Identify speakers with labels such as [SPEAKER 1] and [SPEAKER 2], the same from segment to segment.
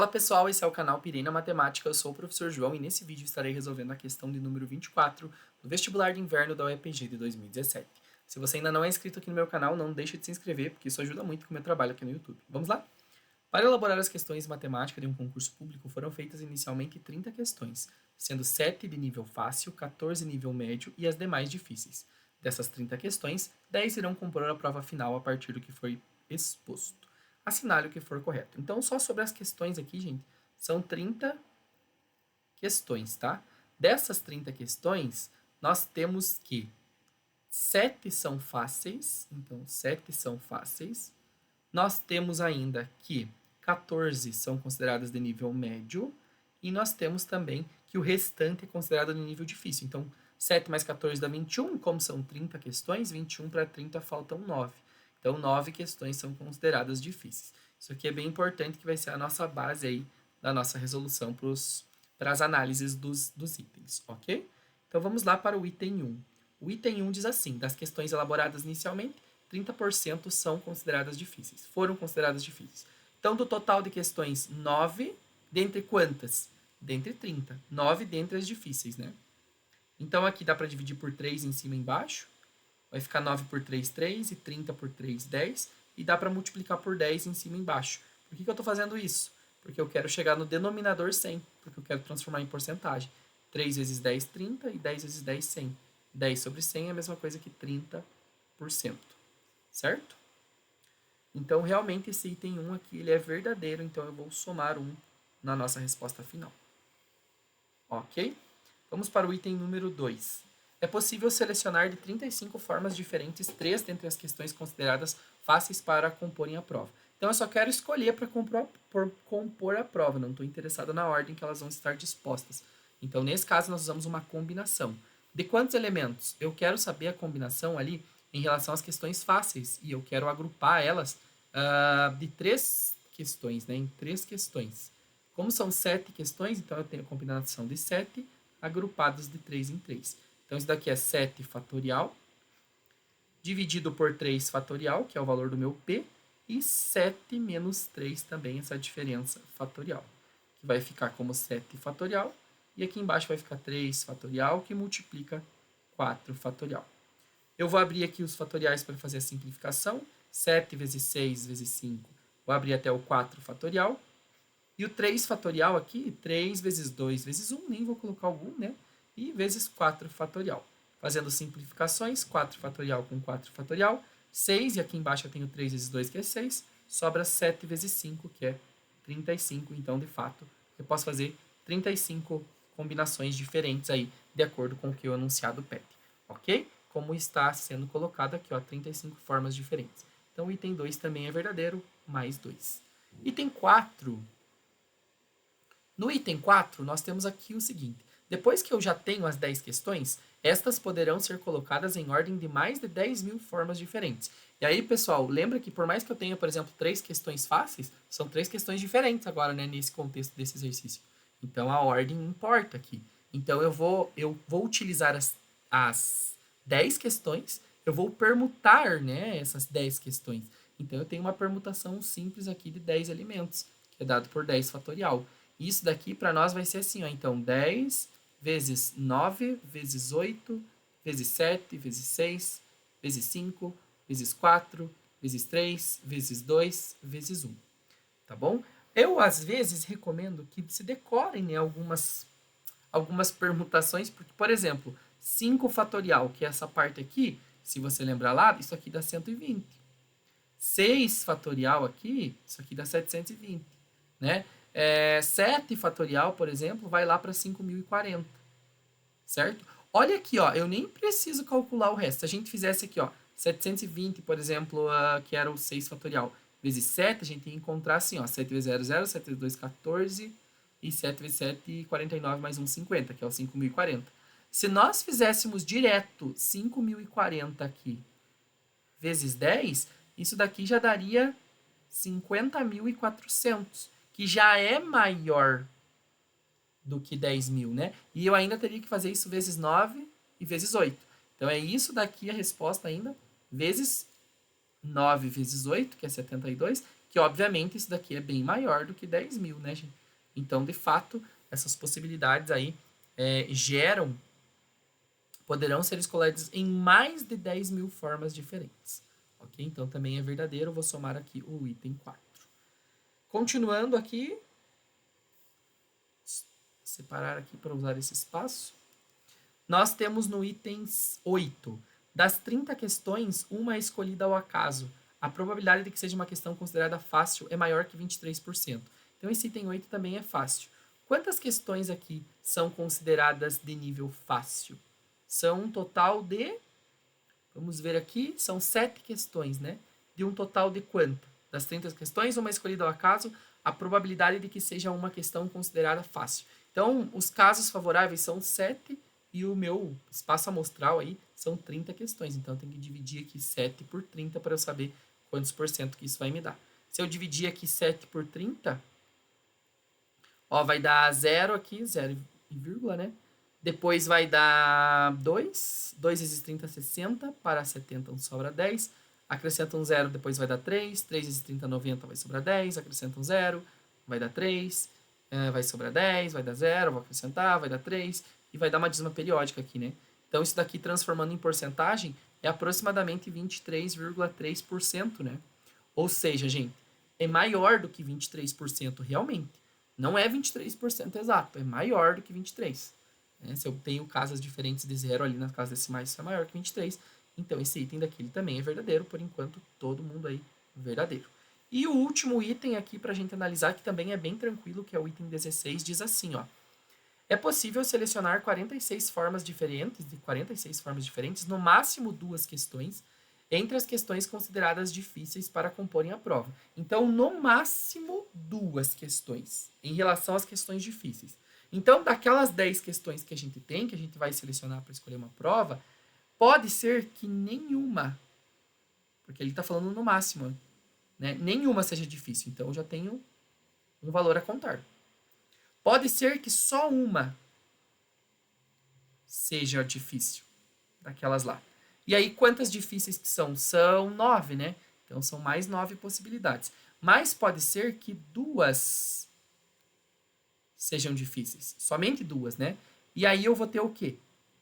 [SPEAKER 1] Fala pessoal, esse é o canal Pirei na Matemática, eu sou o professor João e nesse vídeo estarei resolvendo a questão de número 24 do vestibular de inverno da UEPG de 2017. Se você ainda não é inscrito aqui no meu canal, não deixe de se inscrever, porque isso ajuda muito com o meu trabalho aqui no YouTube. Vamos lá? Para elaborar as questões de matemática de um concurso público, foram feitas inicialmente 30 questões, sendo 7 de nível fácil, 14 de nível médio e as demais difíceis. Dessas 30 questões, 10 irão compor a prova final a partir do que foi exposto. Assinale o que for correto. Então, só sobre as questões aqui, gente, são 30 questões, tá? Dessas 30 questões, nós temos que 7 são fáceis, então 7 são fáceis. Nós temos ainda que 14 são consideradas de nível médio e nós temos também que o restante é considerado de nível difícil. Então, 7 mais 14 dá 21, como são 30 questões, 21 para 30 faltam 9. Então, 9 questões são consideradas difíceis. Isso aqui é bem importante, que vai ser a nossa base aí da nossa resolução para as análises dos itens, ok? Então, vamos lá para o item 1. O item 1 diz assim, das questões elaboradas inicialmente, 30% são consideradas difíceis, foram consideradas difíceis. Então, do total de questões, 9 dentre quantas? Dentre 30. 9 dentre as difíceis, né? Então, aqui dá para dividir por 3 em cima e embaixo. Vai ficar 9 por 3, 3, e 30 por 3, 10. E dá para multiplicar por 10 em cima e embaixo. Por que eu estou fazendo isso? Porque eu quero chegar no denominador 100, porque eu quero transformar em porcentagem. 3 vezes 10, 30, e 10 vezes 10, 100. 10 sobre 100 é a mesma coisa que 30%. Certo? Então, realmente, esse item 1 aqui ele é verdadeiro, então eu vou somar 1 na nossa resposta final. Ok? Vamos para o item número 2. É possível selecionar de 35 formas diferentes 3 dentre as questões consideradas fáceis para comporem a prova. Então, eu só quero escolher para compor a prova, não estou interessado na ordem que elas vão estar dispostas. Então, nesse caso, nós usamos uma combinação. De quantos elementos? Eu quero saber a combinação ali em relação às questões fáceis, e eu quero agrupar elas de 3 questões, né, em 3 questões. Como são 7 questões, então eu tenho a combinação de 7 agrupados de 3 em 3. Então, isso daqui é 7 fatorial, dividido por 3 fatorial, que é o valor do meu P, e 7 menos 3 também, essa diferença fatorial, que vai ficar como 7 fatorial, e aqui embaixo vai ficar 3 fatorial, que multiplica 4 fatorial. Eu vou abrir aqui os fatoriais para fazer a simplificação. 7 vezes 6 vezes 5, vou abrir até o 4 fatorial. E o 3 fatorial aqui, 3 vezes 2 vezes 1, nem vou colocar algum, né? E vezes 4 fatorial. Fazendo simplificações, 4 fatorial com 4 fatorial, 6, e aqui embaixo eu tenho 3 vezes 2, que é 6, sobra 7 vezes 5, que é 35. Então, de fato, eu posso fazer 35 combinações diferentes aí, de acordo com o que o enunciado pede, ok? Como está sendo colocado aqui, ó, 35 formas diferentes. Então, o item 2 também é verdadeiro, mais 2. Item 4. No item 4, nós temos aqui o seguinte. Depois que eu já tenho as 10 questões, estas poderão ser colocadas em ordem de mais de 10.000 formas diferentes. E aí, pessoal, lembra que por mais que eu tenha, por exemplo, 3 questões fáceis, são 3 questões diferentes agora, né, nesse contexto desse exercício. Então, a ordem importa aqui. Então, eu vou utilizar as 10 questões, eu vou permutar, né, essas 10 questões. Então, eu tenho uma permutação simples aqui de 10 elementos, que é dado por 10 fatorial. Isso daqui para nós vai ser assim, ó, então 10 vezes 9 vezes 8 vezes 7 vezes 6 vezes 5 vezes 4 vezes 3 vezes 2 vezes 1. Tá bom? Eu, às vezes, recomendo que se decorem, né, algumas permutações, porque, por exemplo, 5 fatorial, que é essa parte aqui, se você lembrar lá, isso aqui dá 120. 6 fatorial aqui, isso aqui dá 720, né? 7 fatorial, por exemplo, vai lá para 5.040, certo? Olha aqui, ó, eu nem preciso calcular o resto. Se a gente fizesse aqui, ó, 720, por exemplo, que era o 6 fatorial, vezes 7, a gente ia encontrar assim, ó, 7 vezes 0, 0, 7 vezes 2, 14, e 7 vezes 7, 49, mais 1, 50, que é o 5.040. Se nós fizéssemos direto 5.040 aqui, vezes 10, isso daqui já daria 50.400, que já é maior do que 10.000, né? E eu ainda teria que fazer isso vezes 9 e vezes 8. Então, é isso daqui a resposta ainda, vezes 9 vezes 8, que é 72, que obviamente isso daqui é bem maior do que 10 mil, né, gente? Então, de fato, essas possibilidades aí poderão ser escolhidas em mais de 10 mil formas diferentes. Ok? Então, também é verdadeiro. Vou somar aqui o item 4. Continuando aqui, separar aqui para usar esse espaço. Nós temos no item 8, das 30 questões, uma é escolhida ao acaso. A probabilidade de que seja uma questão considerada fácil é maior que 23%. Então, esse item 8 também é fácil. Quantas questões aqui são consideradas de nível fácil? São um total de, vamos ver aqui, são 7 questões, né? De um total de quanto? Das 30 questões, uma escolhida ao acaso, a probabilidade de que seja uma questão considerada fácil. Então, os casos favoráveis são 7 e o meu espaço amostral aí são 30 questões. Então, eu tenho que dividir aqui 7 por 30 para eu saber quantos por cento que isso vai me dar. Se eu dividir aqui 7 por 30, ó, vai dar 0 aqui, 0 e vírgula, né? Depois vai dar 2. 2 vezes 30, 60. Para 70, sobra 10. Acrescenta um 0, depois vai dar 3. 3 vezes 30, 90, vai sobrar 10. Acrescenta um 0, vai dar 3. Vai sobrar 10, vai dar 0, vou acrescentar, vai dar 3. E vai dar uma dízima periódica aqui, né? Então, isso daqui, transformando em porcentagem, é aproximadamente 23,3%, né? Ou seja, gente, é maior do que 23% realmente. Não é 23% exato, é maior do que 23%. Né? Se eu tenho casas diferentes de zero ali nas casas decimais, isso é maior que 23%. Então, esse item daqui ele também é verdadeiro, por enquanto, todo mundo aí verdadeiro. E o último item aqui para a gente analisar, que também é bem tranquilo, que é o item 16, diz assim, ó. É possível selecionar 46 formas diferentes, no máximo 2 questões, entre as questões consideradas difíceis para comporem a prova. Então, no máximo 2 questões em relação às questões difíceis. Então, daquelas 10 questões que a gente tem, que a gente vai selecionar para escolher uma prova, pode ser que nenhuma, porque ele está falando no máximo, né? Nenhuma seja difícil. Então, eu já tenho um valor a contar. Pode ser que só uma seja difícil, daquelas lá. E aí, quantas difíceis que são? São 9, né? Então, são mais 9 possibilidades. Mas pode ser que 2 sejam difíceis. Somente 2, né? E aí, eu vou ter o quê?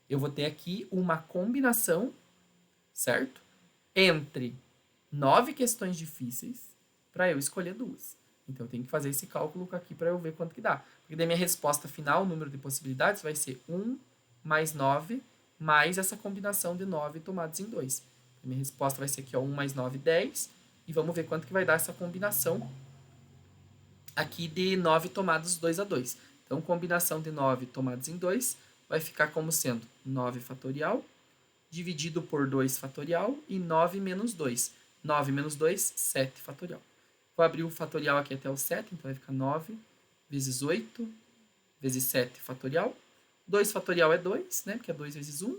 [SPEAKER 1] Eu vou ter aqui uma combinação, certo? Entre 9 questões difíceis para eu escolher 2. Então, eu tenho que fazer esse cálculo aqui para eu ver quanto que dá. Porque daí minha resposta final, o número de possibilidades, vai ser 1 mais 9, mais essa combinação de 9 tomados em 2. A minha resposta vai ser aqui, ó, 1 mais 9, 10. E vamos ver quanto que vai dar essa combinação aqui de 9 tomados 2 a 2. Então, combinação de 9 tomados em 2 vai ficar como sendo 9 fatorial, dividido por 2 fatorial, e 9 menos 2. 9 menos 2, 7 fatorial. Vou abrir o fatorial aqui até o 7, então vai ficar 9 vezes 8 vezes 7 fatorial. 2 fatorial é 2, né? Porque é 2 vezes 1.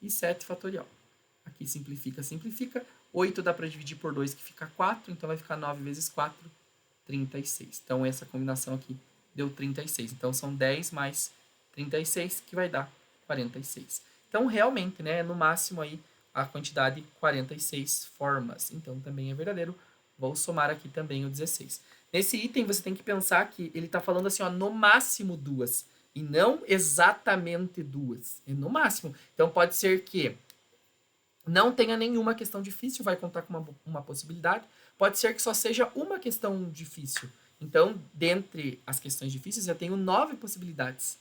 [SPEAKER 1] E 7 fatorial. Aqui simplifica, simplifica. 8 dá para dividir por 2, que fica 4. Então, vai ficar 9 vezes 4, 36. Então, essa combinação aqui deu 36. Então, são 10 mais 36, que vai dar 46. Então, realmente, né? No máximo aí, a quantidade 46 formas. Então, também é verdadeiro. Vou somar aqui também o 16. Nesse item, você tem que pensar que ele está falando assim, ó, no máximo 2. E não exatamente 2. É no máximo. Então, pode ser que não tenha nenhuma questão difícil, vai contar com uma possibilidade. Pode ser que só seja uma questão difícil. Então, dentre as questões difíceis, eu tenho 9 possibilidades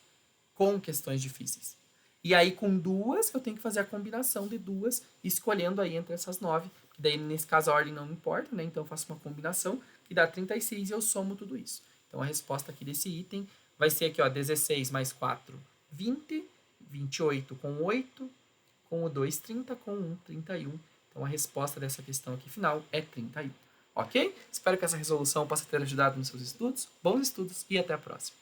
[SPEAKER 1] com questões difíceis. E aí, com 2, eu tenho que fazer a combinação de 2, escolhendo aí entre essas 9. Que daí, nesse caso, a ordem não importa, né? Então, eu faço uma combinação que dá 36 e eu somo tudo isso. Então, a resposta aqui desse item vai ser aqui, ó, 16 mais 4, 20. 28 com 8, com o 2, 30, com 1, 31. Então, a resposta dessa questão aqui final é 31. Ok? Espero que essa resolução possa ter ajudado nos seus estudos. Bons estudos e até a próxima.